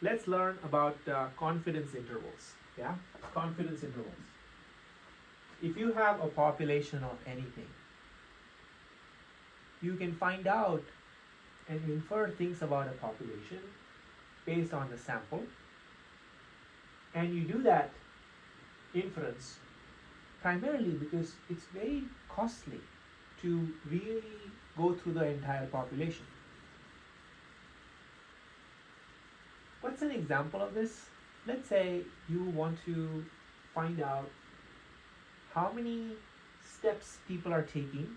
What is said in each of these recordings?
let's learn about confidence intervals. Yeah, confidence intervals. If you have a population of anything, you can find out and infer things about a population based on the sample, and you do that inference primarily because it's very costly to really go through the entire population. What's an example of this? Let's say you want to find out how many steps people are taking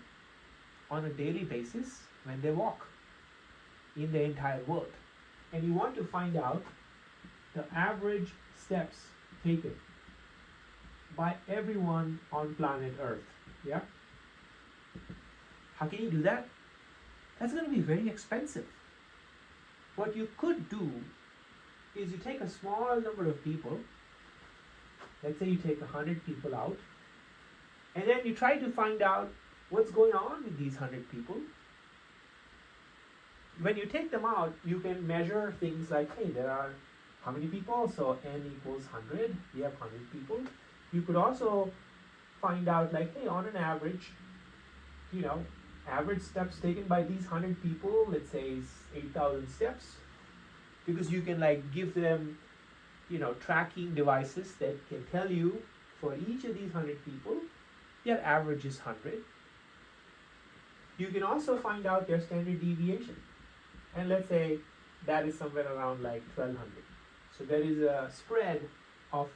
on a daily basis when they walk in the entire world. And you want to find out the average steps taken by everyone on planet Earth. Yeah? How can you do that? That's going to be very expensive. What you could do is you take a small number of people, let's say you take 100 people out, and then you try to find out what's going on with these 100 people. When you take them out, you can measure things like, hey, there are how many people? So n equals 100. We have 100 people. You could also find out like, hey, on an average, average steps taken by these 100 people, let's say is 8,000 steps. Because you can like give them, tracking devices that can tell you for each of these 100 people, their average is 100. You can also find out their standard deviation. And let's say that is somewhere around like 1200. So there is a spread of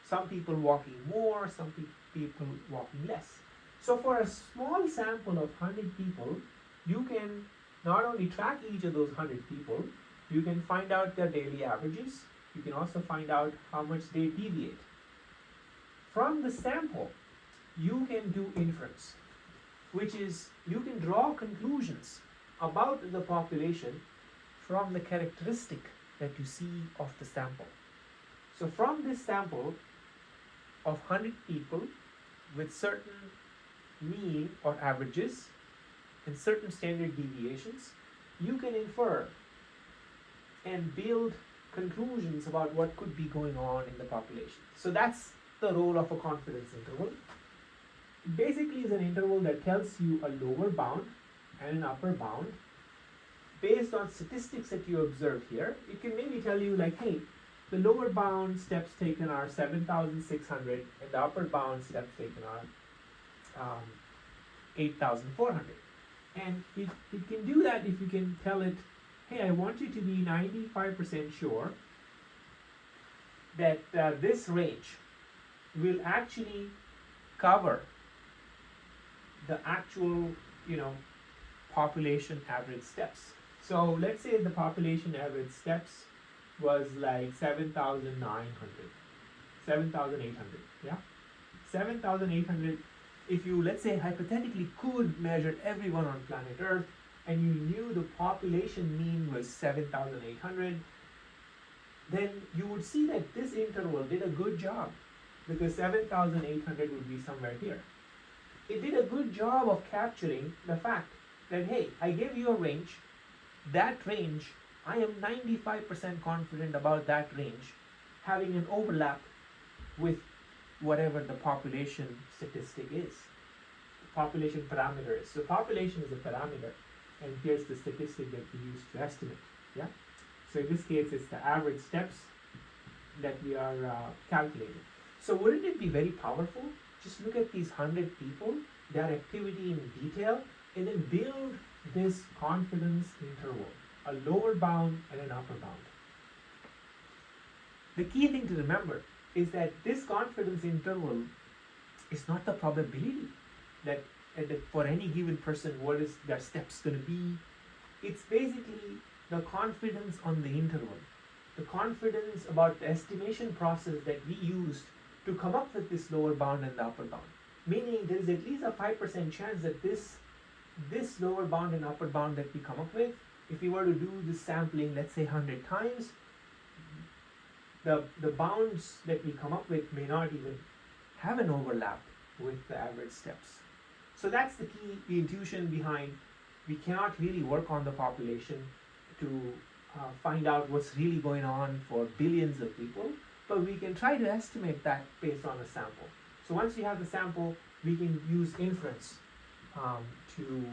some people walking more, some people walking less. So for a small sample of 100 people, you can not only track each of those 100 people, you can find out their daily averages. You can also find out how much they deviate. From the sample, you can do inference, which is you can draw conclusions about the population from the characteristic that you see of the sample. So from this sample of 100 people with certain mean or averages and certain standard deviations, you can infer and build conclusions about what could be going on in the population. So that's the role of a confidence interval. It basically is an interval that tells you a lower bound and an upper bound based on statistics that you observe here. It can maybe tell you like, hey, the lower bound steps taken are 7,600 and the upper bound steps taken are 8,400. And it can do that if you can tell it, hey, I want you to be 95% sure that this range will actually cover the actual, population average steps. So let's say the population average steps was like 7,800, yeah? 7,800, if you, let's say, hypothetically could measure everyone on planet Earth, and you knew the population mean was 7,800, then you would see that this interval did a good job, because 7,800 would be somewhere here. It did a good job of capturing the fact that, hey, I gave you a range. That range, I am 95% confident about that range having an overlap with whatever the population statistic is, the population parameter is. So population is a parameter, and here's the statistic that we use to estimate. Yeah. So in this case, it's the average steps that we are calculating. So wouldn't it be very powerful? Just look at these 100 people, their activity in detail, and then build this confidence interval, a lower bound and an upper bound. The key thing to remember is that this confidence interval is not the probability that for any given person what is their steps going to be. It's basically the confidence on the interval, the confidence about the estimation process that we used to come up with this lower bound and the upper bound. Meaning there is at least a 5% chance that this lower bound and upper bound that we come up with, if we were to do this sampling, let's say 100 times, the bounds that we come up with may not even have an overlap with the average steps. So that's the key, the intuition behind we cannot really work on the population to find out what's really going on for billions of people, but we can try to estimate that based on a sample. So once we have the sample, we can use inference to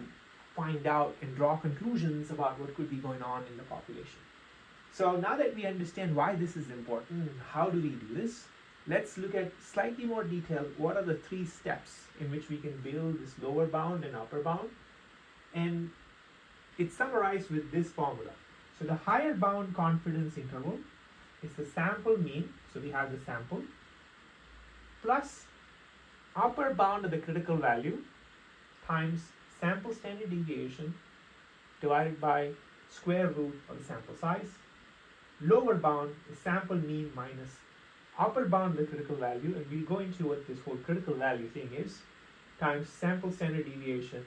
find out and draw conclusions about what could be going on in the population. So now that we understand why this is important and how do we do this, let's look at slightly more detail. What are the 3 steps in which we can build this lower bound and upper bound? And it's summarized with this formula. So the higher bound confidence interval is the sample mean, so we have the sample, plus upper bound of the critical value times sample standard deviation divided by square root of the sample size. Lower bound is sample mean minus upper bound of the critical value, and we'll go into what this whole critical value thing is, times sample standard deviation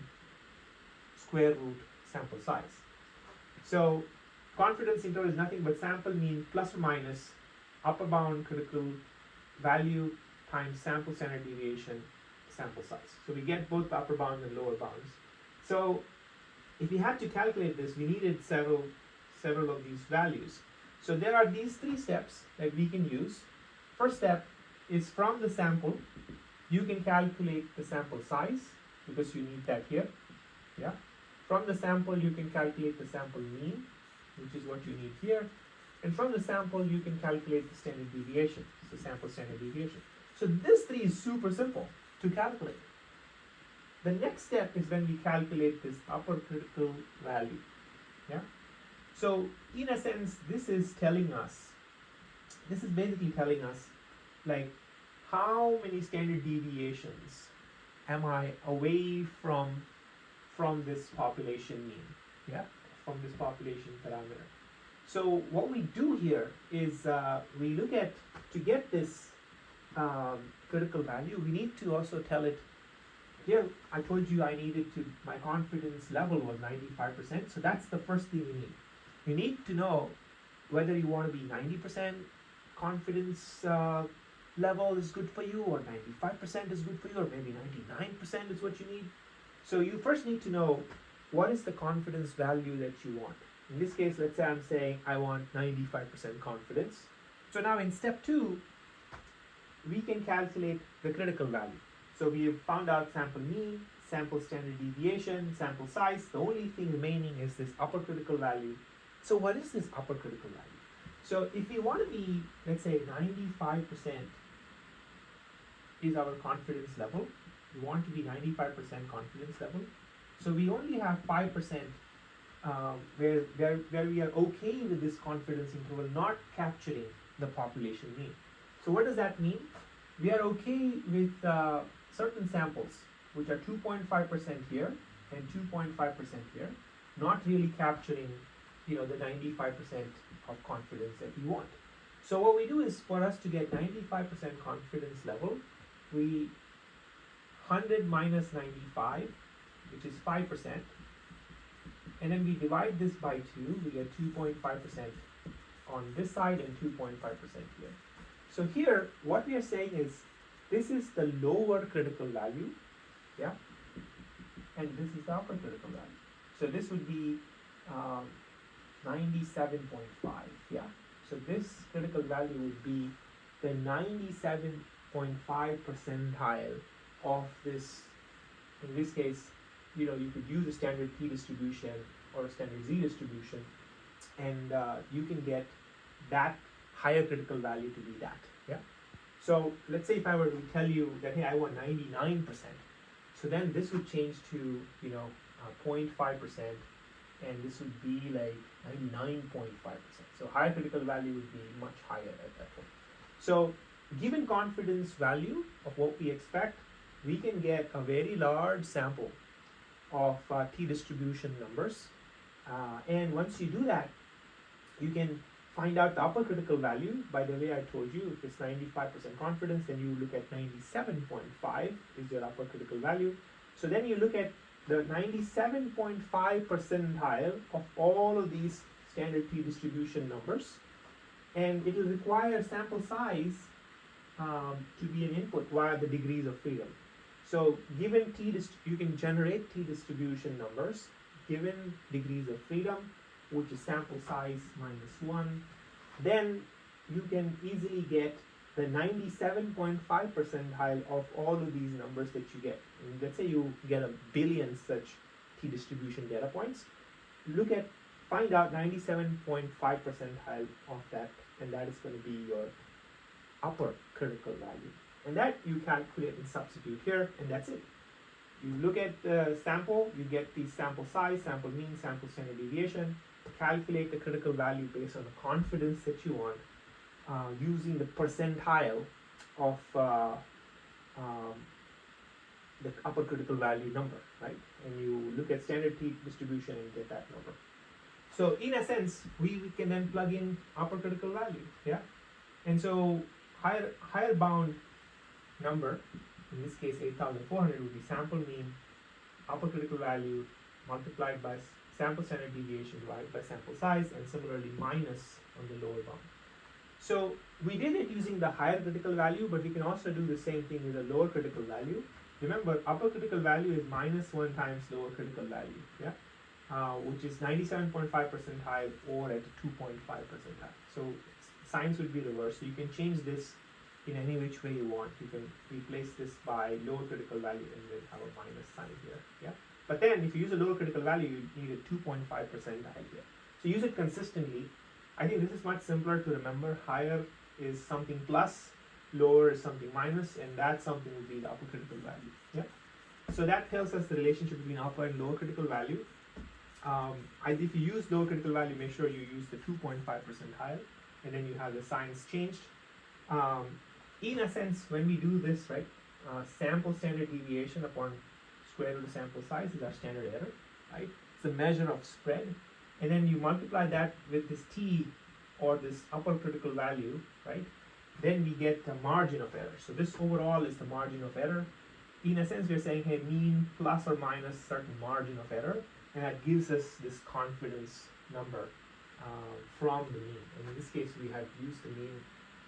square root sample size. So confidence interval is nothing but sample mean plus or minus upper bound critical value times sample standard deviation sample size. So we get both the upper bound and lower bounds. So if we had to calculate this, we needed several of these values. So there are these 3 steps that we can use. First step is from the sample, you can calculate the sample size because you need that here. Yeah. From the sample, you can calculate the sample mean, which is what you need here. And from the sample, you can calculate the standard deviation, the sample standard deviation. So this 3 is super simple to calculate. The next step is when we calculate this upper critical value. Yeah. So in a sense, this is basically telling us like how many standard deviations am I away from this population mean, yeah, from this population parameter. So what we do here is we look at, to get this critical value, we need to also tell it, here I told you I needed to, my confidence level was 95%, so that's the first thing we need. You need to know whether you want to be 90% confidence level is good for you, or 95% is good for you, or maybe 99% is what you need. So you first need to know what is the confidence value that you want. In this case, let's say I'm saying I want 95% confidence. So now in step 2, we can calculate the critical value. So we have found out sample mean, sample standard deviation, sample size. The only thing remaining is this upper critical value. So what is this upper critical value? So if we want to be, let's say 95% is our confidence level, we want to be 95% confidence level. So we only have 5% where we are okay with this confidence interval not capturing the population mean. So what does that mean? We are okay with certain samples, which are 2.5% here and 2.5% here, not really capturing, the 95% of confidence that we want. So what we do is, for us to get 95% confidence level, we 100 minus 95, which is 5%, and then we divide this by 2, we get 2.5% on this side and 2.5% here. So here, what we are saying is, this is the lower critical value, yeah, and this is the upper critical value. So this would be 97.5, yeah. So this critical value would be the 97.5 percentile of this. In this case, you could use a standard P distribution or a standard Z distribution, and you can get that higher critical value to be that, yeah. So let's say if I were to tell you that, hey, I want 99%, so then this would change to 0.5%, and this would be like 99.5%. So higher critical value would be much higher at that point. So given confidence value of what we expect, we can get a very large sample of T distribution numbers, and once you do that, you can find out the upper critical value by the way I told you. If it's 95% confidence, then you look at 97.5 is your upper critical value. So then you look at the 97.5 percentile of all of these standard T distribution numbers, and it will require sample size to be an input via the degrees of freedom. So given you can generate T distribution numbers given degrees of freedom, which is sample size minus 1, then you can easily get the 97.5 percentile of all of these numbers that you get. And let's say you get a billion such t-distribution data points. Find out 97.5 percentile of that, and that is going to be your upper critical value. And that you calculate and substitute here, and that's it. You look at the sample, you get the sample size, sample mean, sample standard deviation, calculate the critical value based on the confidence that you want, using the percentile of the upper critical value number, right? And you look at standard t-distribution and get that number. So in a sense, we can then plug in upper critical value, yeah? And so higher bound number, in this case 8,400, would be sample mean, upper critical value multiplied by sample standard deviation divided by sample size, and similarly minus on the lower bound. So we did it using the higher critical value, but we can also do the same thing with a lower critical value. Remember, upper critical value is minus 1 times lower critical value, yeah? Which is 97.5 percentile or at 2.5 percentile. So signs would be reversed. So you can change this in any which way you want. You can replace this by lower critical value and then have a minus sign here, yeah? But then if you use a lower critical value, you need a 2.5 percentile here. So use it consistently. I think this is much simpler to remember. Higher is something plus, lower is something minus, and that something would be the upper critical value, yeah? So that tells us the relationship between upper and lower critical value. If you use lower critical value, make sure you use the 2.5 percentile, and then you have the signs changed. In a sense, when we do this, right, sample standard deviation upon square root of sample size is our standard error, right? It's a measure of spread, and then you multiply that with this t or this upper critical value, right? Then we get the margin of error. So this overall is the margin of error. In a sense, we're saying, hey, mean plus or minus certain margin of error, and that gives us this confidence number from the mean. And in this case, we have used the mean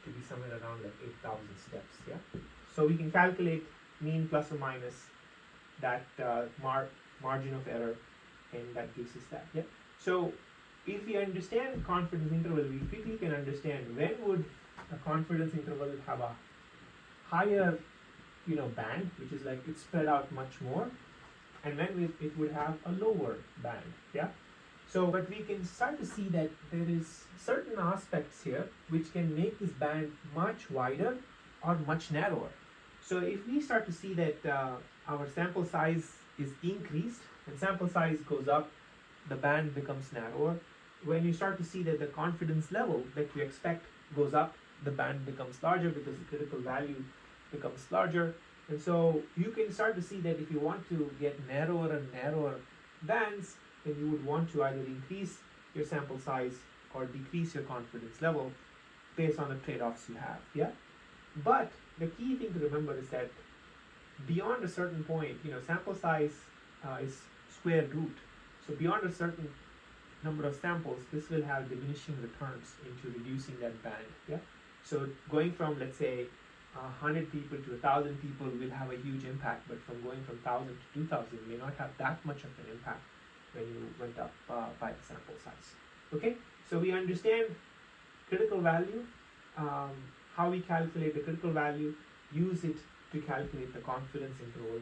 to be somewhere around like 8,000 steps, yeah? So we can calculate mean plus or minus that margin of error, and that gives us that, yeah? So if we understand confidence interval, we quickly can understand when would a confidence interval have a higher, band, which is like it's spread out much more, and when it would have a lower band, yeah? So, but we can start to see that there is certain aspects here which can make this band much wider or much narrower. So if we start to see that our sample size is increased and sample size goes up, the band becomes narrower. When you start to see that the confidence level that you expect goes up, the band becomes larger because the critical value becomes larger. And so you can start to see that if you want to get narrower and narrower bands, then you would want to either increase your sample size or decrease your confidence level based on the trade-offs you have, yeah? But the key thing to remember is that beyond a certain point, sample size is square root. So beyond a certain number of samples, this will have diminishing returns into reducing that band, yeah? So going from, let's say, 100 people to 1,000 people will have a huge impact, but from going from 1,000 to 2,000 may not have that much of an impact when you went up by the sample size. Okay, so we understand critical value, how we calculate the critical value, use it to calculate the confidence interval,